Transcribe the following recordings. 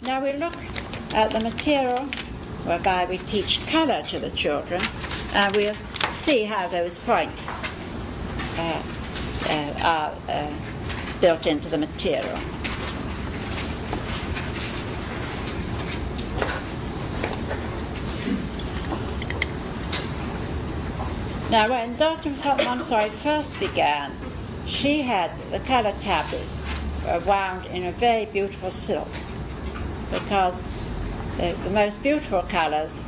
Now we look at the material whereby we teach colour to the children, and we'll see how those points are built into the material. Now, when Dr. Montessori first began, she had the colour tablets wound in a very beautiful silk, because the most beautiful colours,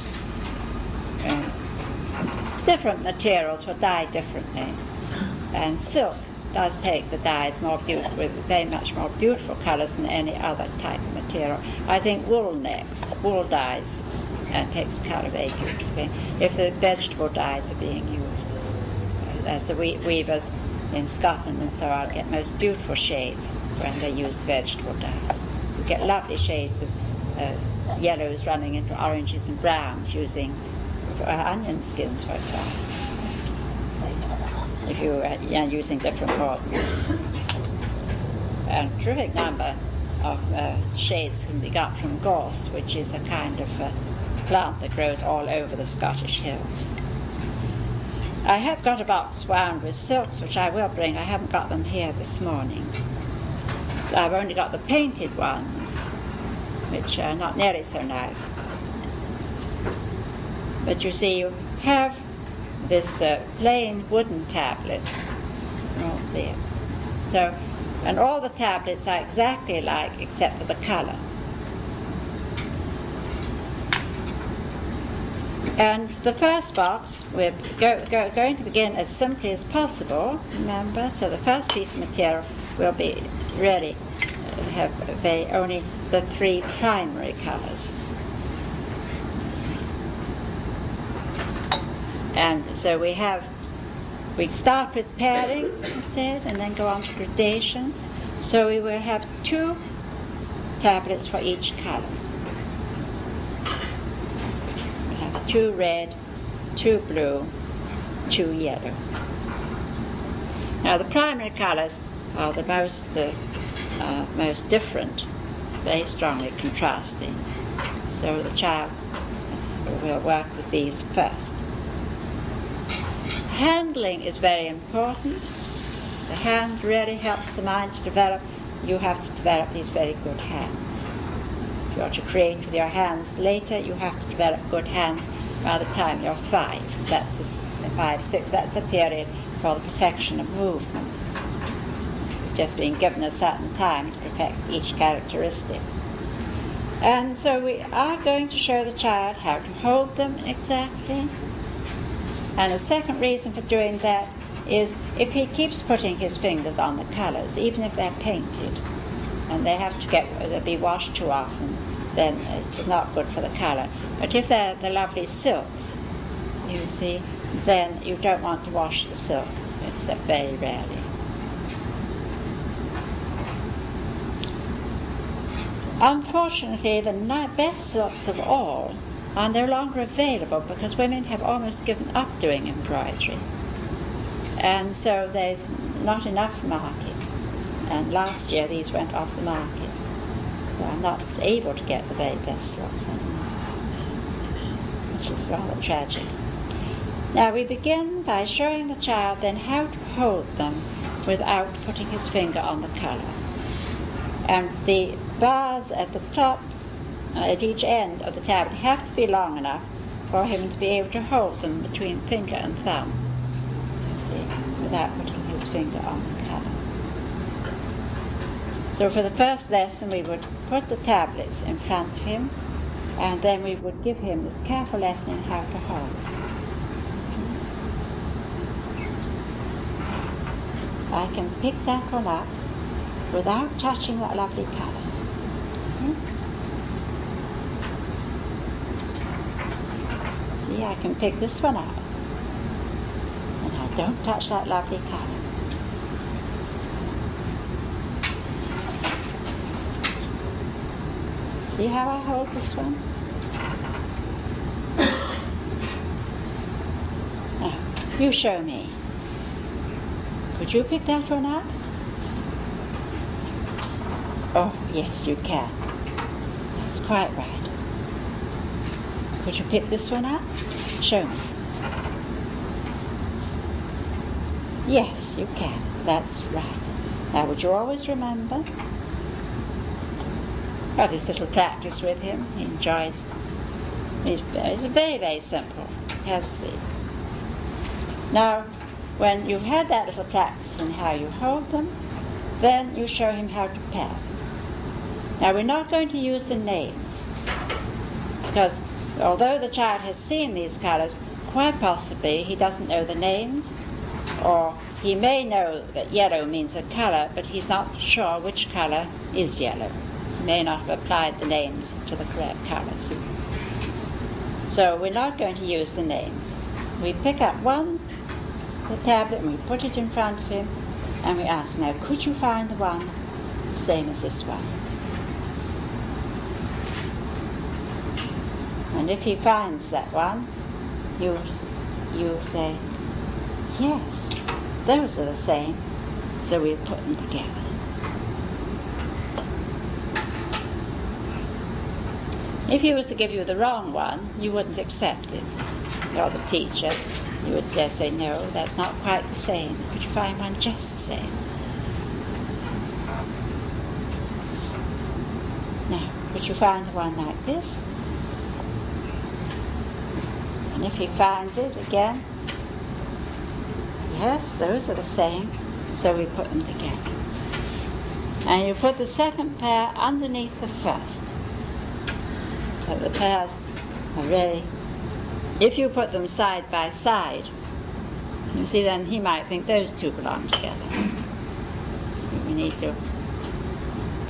different materials will dye differently, and silk does take the dyes with very much more beautiful colours than any other type of material. I think wool next. Wool dyes takes colour very beautifully if the vegetable dyes are being used. As the weavers in Scotland and so on get most beautiful shades when they use vegetable dyes. You get lovely shades of yellows running into oranges and browns using onion skins, for example. If you are using different mordants. A terrific number of shades can be got from gorse, which is a kind of plant that grows all over the Scottish hills. I have got a box wound with silks, which I will bring. I haven't got them here this morning. So I've only got the painted ones, which are not nearly so nice. But you see, you have this plain wooden tablet. You'll see it. So, and all the tablets are exactly alike except for the colour. And the first box, we're going to begin as simply as possible, remember? So the first piece of material will be really have only the three primary colours. And so we start with pairing, I said, and then go on to gradations. So we will have 2 tablets for each colour. 2 red, 2 blue, 2 yellow. Now the primary colours are the most different, very strongly contrasting. So the child will work with these first. Handling is very important. The hand really helps the mind to develop. You have to develop these very good hands. If you are to create with your hands later, you have to develop good hands by the time you're 5. That's 5, 6. That's a period for the perfection of movement. Just being given a certain time to perfect each characteristic. And so we are going to show the child how to hold them exactly. And the second reason for doing that is if he keeps putting his fingers on the colours, even if they're painted, and they have to be washed too often, then it's not good for the colour. But if they're the lovely silks, you see, then you don't want to wash the silk, except very rarely. Unfortunately, the best silks of all are no longer available because women have almost given up doing embroidery. And so there's not enough market. And last year these went off the market. So I'm not able to get the very best silks anymore, which is rather tragic. Now we begin by showing the child then how to hold them without putting his finger on the colour. And the bars at the top, at each end of the tablet, have to be long enough for him to be able to hold them between finger and thumb, you see, without putting his finger on the colour. So for the first lesson we would put the tablets in front of him, and then we would give him this careful lesson in how to hold. I can pick that one up without touching that lovely colour. See? See, I can pick this one up, and I don't touch that lovely colour. See how I hold this one? Now, you show me. Could you pick that one up? Oh, yes, you can. That's quite right. Could you pick this one up? Show me. Yes, you can. That's right. Now, would you always remember? Got this little practice with him. He enjoys. It's very, very simple. It has to be. Now, when you've had that little practice in how you hold them, then you show him how to pair them. Now, we're not going to use the names, because although the child has seen these colors, quite possibly he doesn't know the names, or he may know that yellow means a color, but he's not sure which color is yellow. He may not have applied the names to the correct colors. So we're not going to use the names. We pick up the tablet, and we put it in front of him, and we ask, now, could you find the one the same as this one? And if he finds that one, you say, yes, those are the same, so we put them together. If he was to give you the wrong one, you wouldn't accept it. You're the teacher. You would just say, no, that's not quite the same. Could you find one just the same? Now, could you find the one like this? And if he finds it again, yes, those are the same, so we put them together. And you put the second pair underneath the first. So the pairs are really, if you put them side by side, you see, then he might think those two belong together. So we need to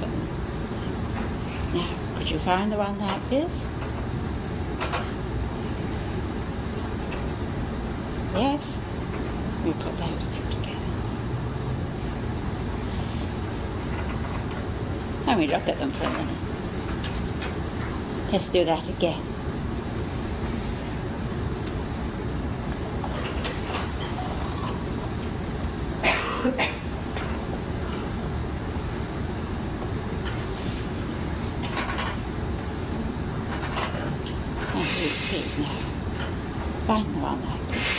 put them. Now, could you find the one like this? Yes, we put those two together. And we look at them for a minute. Let's do that again. And repeat now. Find the one like this.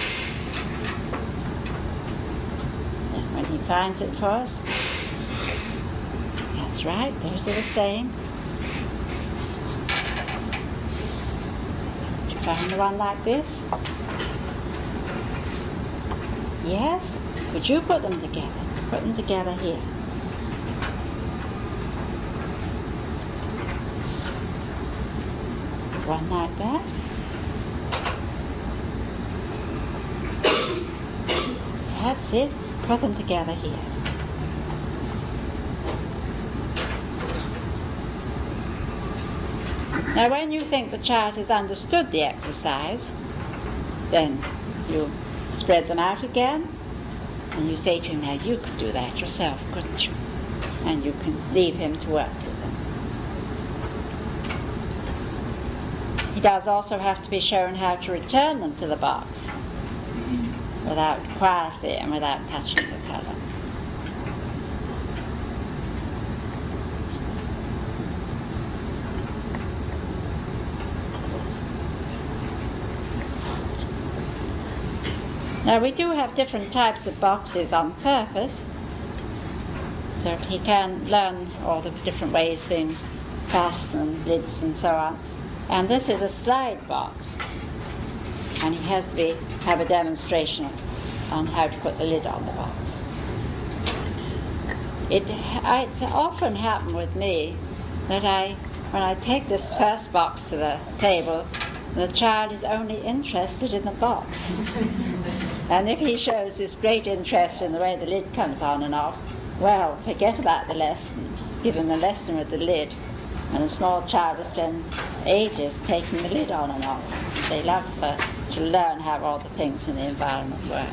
And when he finds it for us, that's right, those are the same. Find the one like this? Yes? Could you put them together? Put them together here. One like that. That's it. Put them together here. Now, when you think the child has understood the exercise, then you spread them out again, and you say to him, now, you could do that yourself, couldn't you? And you can leave him to work with them. He does also have to be shown how to return them to the box without quietly and without touching the color. Now, we do have different types of boxes on purpose, so that he can learn all the different ways things fasten, lids and so on. And this is a slide box, and he has to have a demonstration on how to put the lid on the box. It's often happened with me that when I take this first box to the table, the child is only interested in the box. And if he shows this great interest in the way the lid comes on and off, well, forget about the lesson. Give him a lesson with the lid. And a small child will spend ages taking the lid on and off. They love to learn how all the things in the environment work.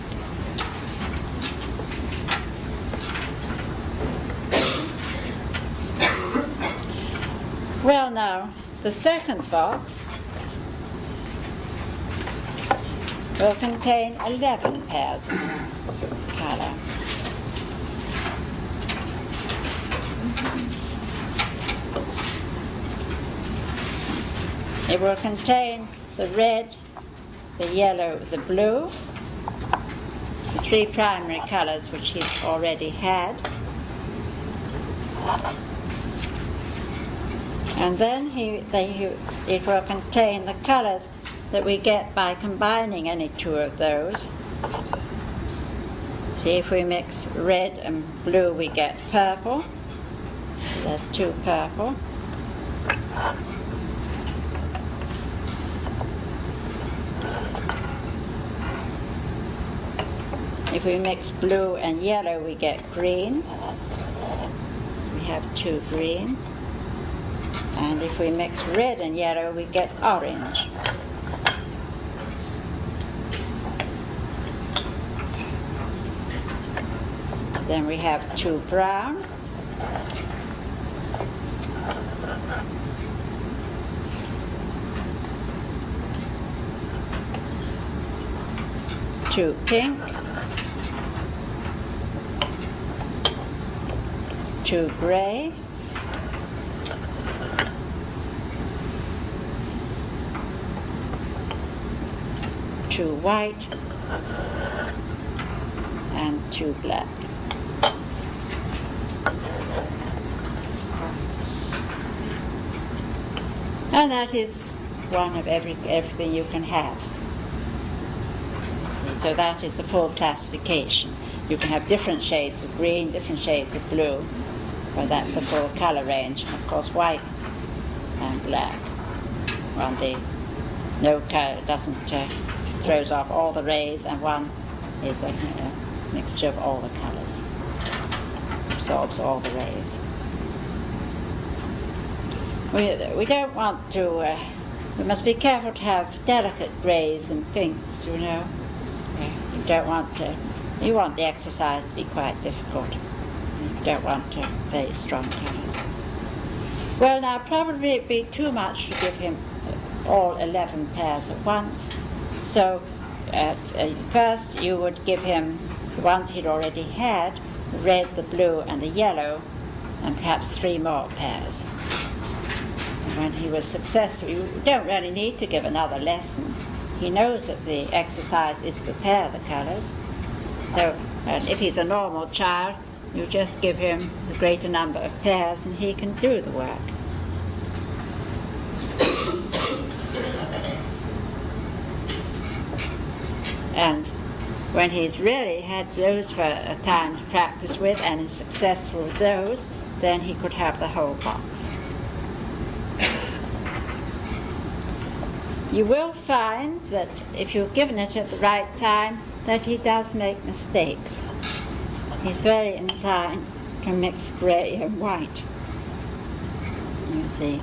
Well, now, the second box will contain 11 pairs of color. It will contain the red, the yellow, the blue, the three primary colors which he's already had. And then it will contain the colors that we get by combining any two of those. See, if we mix red and blue, we get purple. That's two purple. If we mix blue and yellow, we get green. So we have two green. And if we mix red and yellow, we get orange. Then we have two brown. Two pink. Two gray. Two white. And two black. And that is one of everything you can have. See, so that is a full classification. You can have different shades of green, different shades of blue, but that's a full color range. Of course, white and black. One no color doesn't throws off all the rays, and one is a mixture of all the colors, absorbs all the rays. We don't want to, we must be careful to have delicate greys and pinks, you know. You don't want to, you want the exercise to be quite difficult. You don't want very strong colors. Well, now probably it'd be too much to give him all 11 pairs at once. So first you would give him the ones he'd already had, the red, the blue and the yellow, and perhaps 3 more pairs. When he was successful, you don't really need to give another lesson. He knows that the exercise is to pair the colors. So if he's a normal child, you just give him the greater number of pairs and he can do the work. And when he's really had those for a time to practice with and is successful with those, then he could have the whole box. You will find that if you've given it at the right time, that he does make mistakes. He's very inclined to mix grey and white, you see,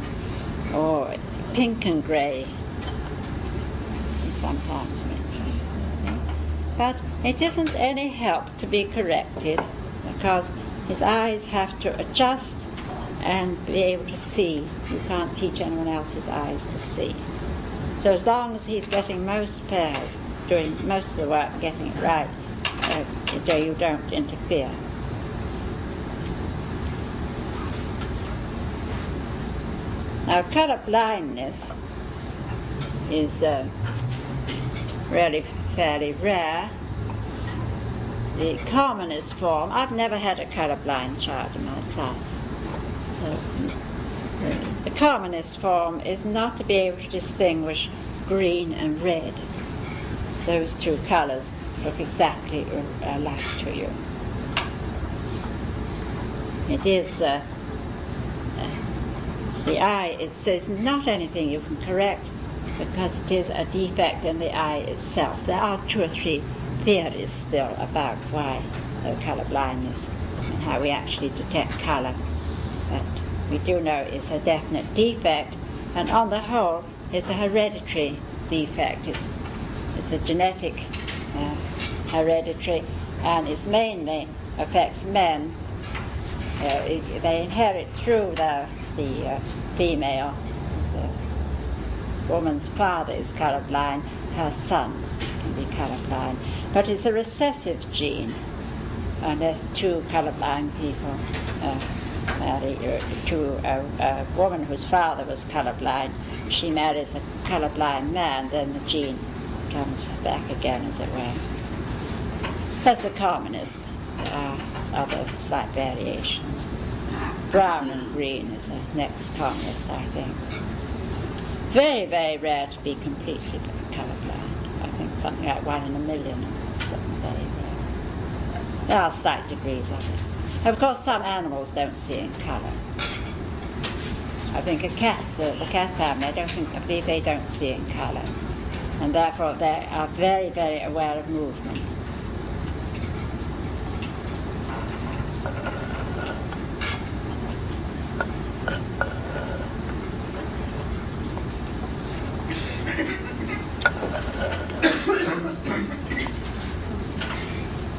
or pink and grey. He sometimes mixes, you see. But it isn't any help to be corrected, because his eyes have to adjust and be able to see. You can't teach anyone else's eyes to see. So as long as he's getting most pairs, doing most of the work, getting it right, you don't interfere. Now, colour blindness is really fairly rare. The commonest form, I've never had a colour-blind child in my class. So, the commonest form is not to be able to distinguish green and red. Those two colours look exactly alike to you. It is, the eye is not anything you can correct, because it is a defect in the eye itself. There are 2 or 3 theories still about why colour blindness and how we actually detect colour. But we do know it's a definite defect, and on the whole, it's a hereditary defect. It's a genetic hereditary, and it mainly affects men. They inherit through the female. The woman's father is colourblind, her son can be colourblind. But it's a recessive gene, and there's 2 colourblind people marry to a woman whose father was colorblind. She marries a colorblind man, then the gene comes back again, as it were. That's the commonest. There are other slight variations. Brown and green is the next commonest, I think. Very, very rare to be completely colorblind. I think something like 1 in a million. Very rare. There are slight degrees of it. Of course, some animals don't see in color. I think a cat, the cat family, I believe they don't see in color. And therefore they are very, very aware of movement.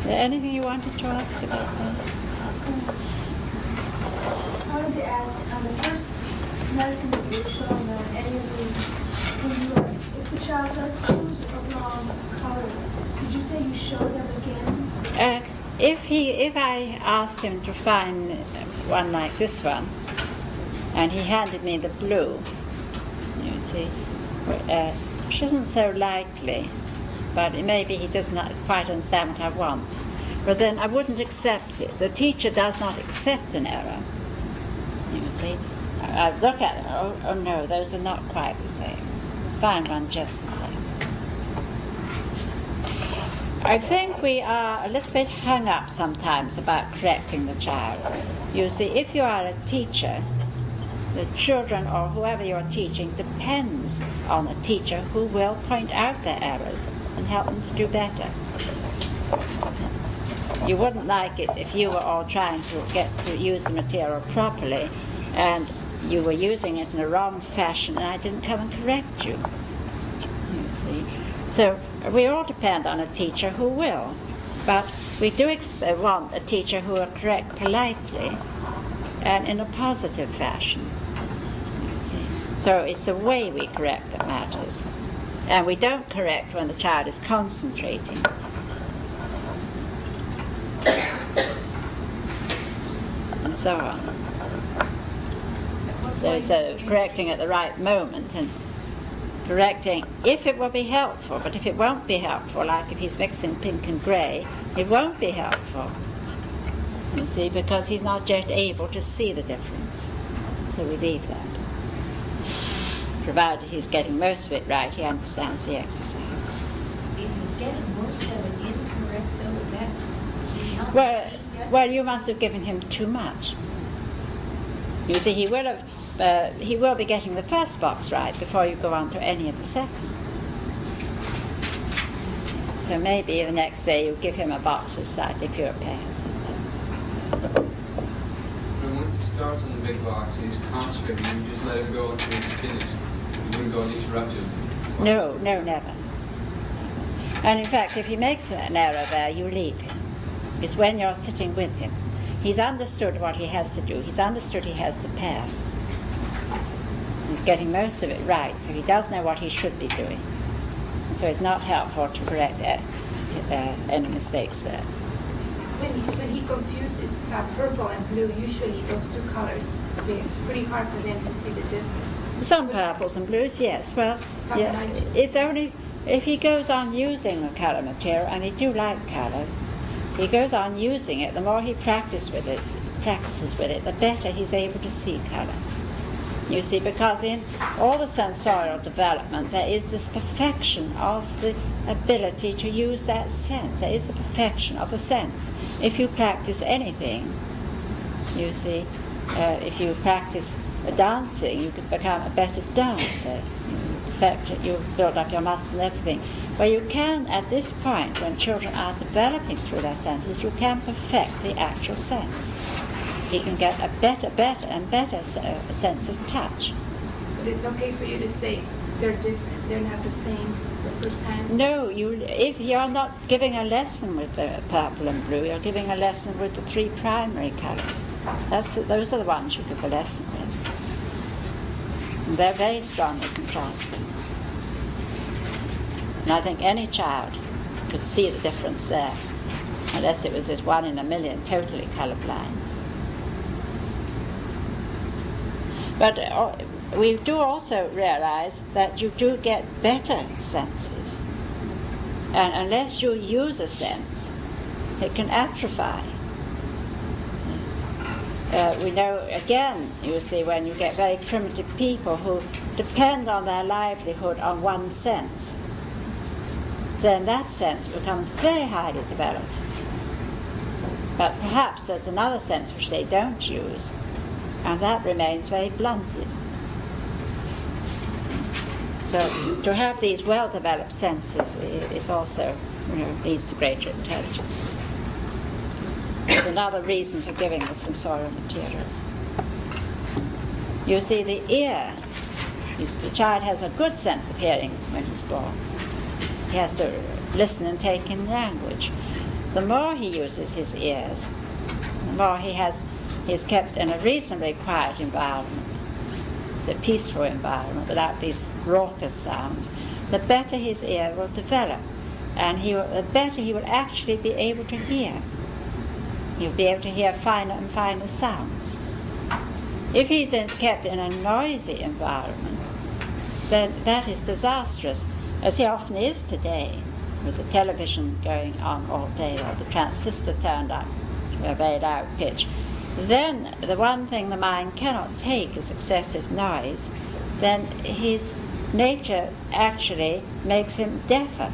Anything you wanted to ask about that? I wanted to ask, on the first lesson that you showed on any of these, if the child does choose a wrong color, did you say you show them again? If I asked him to find one like this one, and he handed me the blue, you see, which isn't so likely, but maybe he does not quite understand what I want. But then I wouldn't accept it. The teacher does not accept an error. You see, I look at it, oh no, those are not quite the same. Find one just the same. I think we are a little bit hung up sometimes about correcting the child. You see, if you are a teacher, the children or whoever you're teaching depends on a teacher who will point out their errors and help them to do better. You wouldn't like it if you were all trying to get to use the material properly and you were using it in a wrong fashion and I didn't come and correct you. You see. So we all depend on a teacher who will, but we do want a teacher who will correct politely and in a positive fashion. You see. So it's the way we correct that matters. And we don't correct when the child is concentrating. And so on. So correcting at the right moment and correcting if it will be helpful, but if it won't be helpful, like if he's mixing pink and grey, it won't be helpful. You see, because he's not yet able to see the difference. So we leave that. Provided he's getting most of it right, he understands the exercise. If he's getting most of it incorrect, though, is that he's not? Well, you must have given him too much. You see, he will be getting the first box right before you go on to any of the second. So maybe the next day you give him a box with slightly fewer pairs. But once he starts on the big box and he's concentrating, you just let him go until he's finished. You wouldn't go and interrupt him. No, never. And in fact, if he makes an error there, you leave him. It's when you're sitting with him. He's understood what he has to do. He's understood he has the pair. He's getting most of it right, so he does know what he should be doing. So it's not helpful to correct any mistakes there. When he confuses purple and blue, usually those two colors, they're pretty hard for them to see the difference. Some purples and blues, yes. Well, yeah, it's only if he goes on using the colour material, and he do like colour, he goes on using it, the more he practices with it, the better he's able to see colour. You see, because in all the sensorial development, there is this perfection of the ability to use that sense. There is the perfection of the sense. If you practice anything, you see, if you practice dancing, you can become a better dancer. You build up your muscles and everything. Well, you can, at this point, when children are developing through their senses, you can perfect the actual sense. He can get a better and better sense of touch. But it's okay for you to say they're different, they're not the same the first time? No, if you're not giving a lesson with the purple and blue, you're giving a lesson with the three primary colours. Those are the ones you give the lesson with. And they're very strongly contrasting. And I think any child could see the difference there, unless it was this 1 in a million, totally colourblind. But we do also realize that you do get better senses. And unless you use a sense, it can atrophy. We know, again, you see, when you get very primitive people who depend on their livelihood on one sense, then that sense becomes very highly developed. But perhaps there's another sense which they don't use, and that remains very blunted. So to have these well-developed senses is also, leads to greater intelligence. There's another reason for giving the sensorial materials. You see, the ear, the child has a good sense of hearing when he's born. He has to listen and take in language. The more he uses his ears, the more he's kept in a reasonably quiet environment. It's a peaceful environment without these raucous sounds, the better his ear will develop, and the better he will actually be able to hear. He'll be able to hear finer and finer sounds. If he's kept in a noisy environment, then that is disastrous, as he often is today, with the television going on all day or the transistor turned up to a very loud pitch. Then the one thing the mind cannot take is excessive noise. Then his nature actually makes him deafer,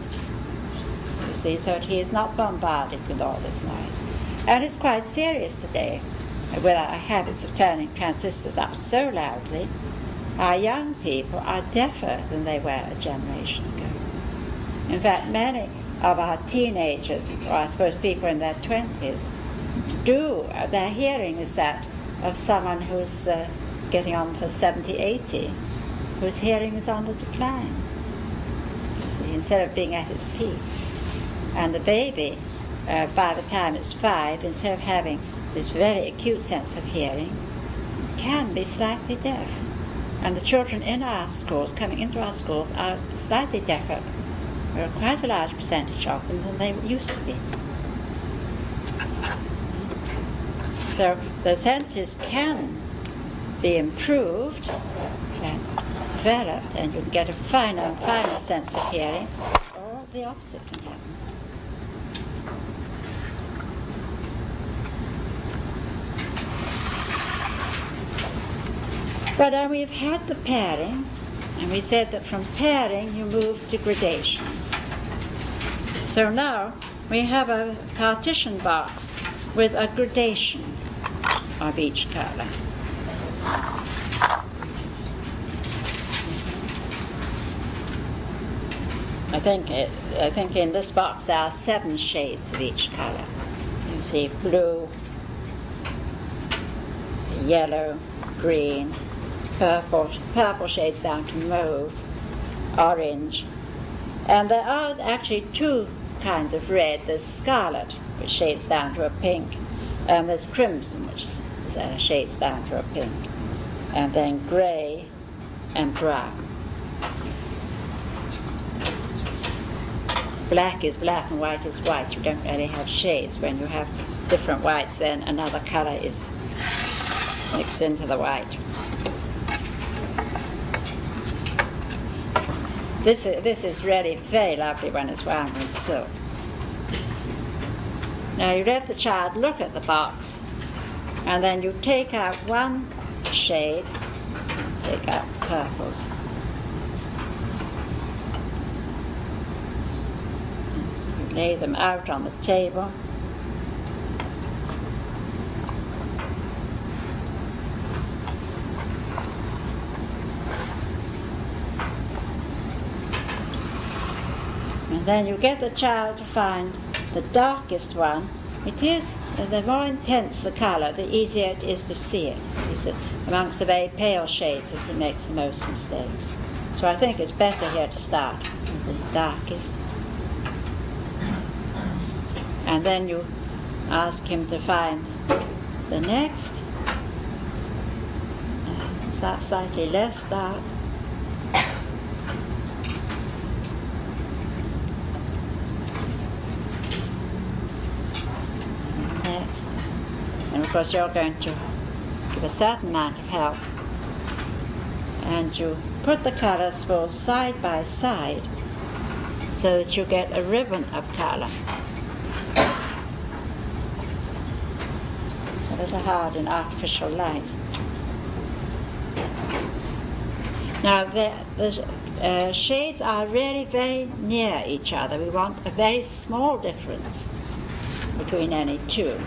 you see, so that he is not bombarded with all this noise. And it's quite serious today with our habits of turning transistors up so loudly. Our young people are deafer than they were a generation ago. In fact, many of our teenagers, or I suppose people in their 20s, their hearing is that of someone who's getting on for 70, 80, whose hearing is on the decline, you see, instead of being at its peak. And the baby, by the time it's 5, instead of having this very acute sense of hearing, can be slightly deaf. And the children in our schools, coming into our schools, are slightly deafer. There are quite a large percentage of them than they used to be. So the senses can be improved and developed, and you can get a finer and finer sense of hearing, or the opposite can happen. But we've had the pairing, and we said that from pairing you move to gradations. So now we have a partition box with a gradation of each color. I think in this box there are 7 shades of each color. You see blue, yellow, green, purple shades down to mauve, orange. And there are actually 2 kinds of red. There's scarlet, which shades down to a pink, and there's crimson, which shades down to a pink, and then grey and brown. Black is black and white is white. You don't really have shades. When you have different whites, then another color is mixed into the white. This is really very lovely when it's wound with silk. Now you let the child look at the box, and then you take out one shade, take out the purples. You lay them out on the table. And then you get the child to find the darkest one. It is, the more intense the color, the easier it is to see it. It's amongst the very pale shades that he makes the most mistakes. So I think it's better here to start with the darkest. And then you ask him to find the next. Is that slightly less dark? Next. And of course you're going to give a certain amount of help and you put the colors both side by side so that you get a ribbon of color. It's a little hard in artificial light. Now the shades are really very near each other. We want a very small difference between any two,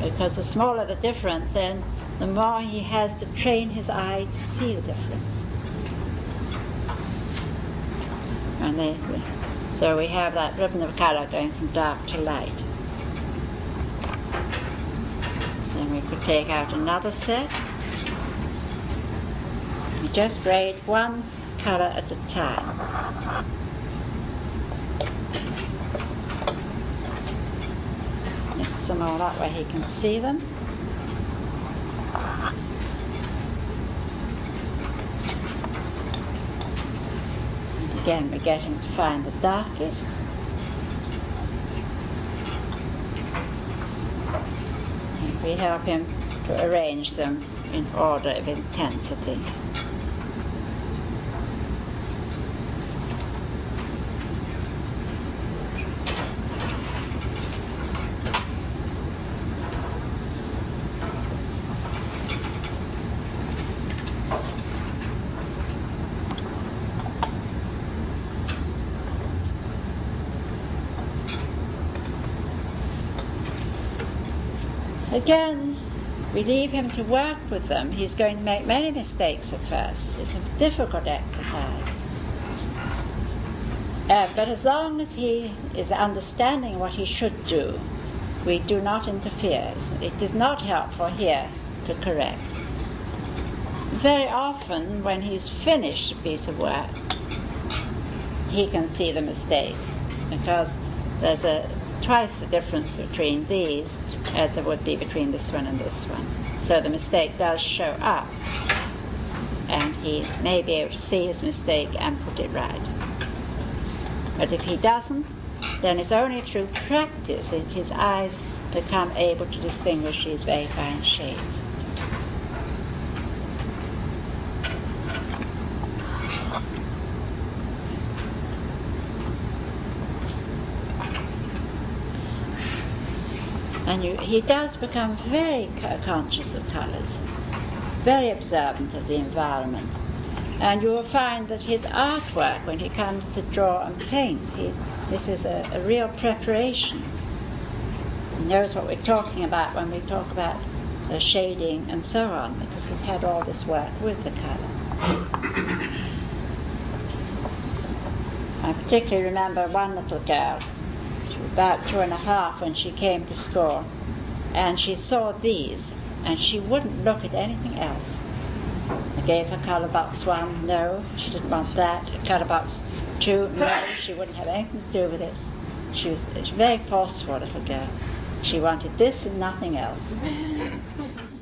because the smaller the difference, then the more he has to train his eye to see the difference. And so we have that ribbon of color going from dark to light. Then we could take out another set. We just grade one color at a time. Mix them all up where he can see them. And again, we're getting to find the darkest. And we help him to arrange them in order of intensity. Again, we leave him to work with them. He's going to make many mistakes at first. It's a difficult exercise. But as long as he is understanding what he should do, we do not interfere. It is not helpful here to correct. Very often, when he's finished a piece of work, he can see the mistake, because there's twice the difference between these as there would be between this one and this one. So the mistake does show up, and he may be able to see his mistake and put it right. But if he doesn't, then it's only through practice that his eyes become able to distinguish these very fine shades. And he does become very conscious of colors, very observant of the environment. And you will find that his artwork, when he comes to draw and paint, this is a real preparation. He knows what we're talking about when we talk about the shading and so on, because he's had all this work with the color. I particularly remember one little girl, about 2.5 when she came to school, and she saw these and she wouldn't look at anything else. I gave her colour box 1, no, she didn't want that. Colour box 2, no, she wouldn't have anything to do with it. She was a very forceful little girl. She wanted this and nothing else.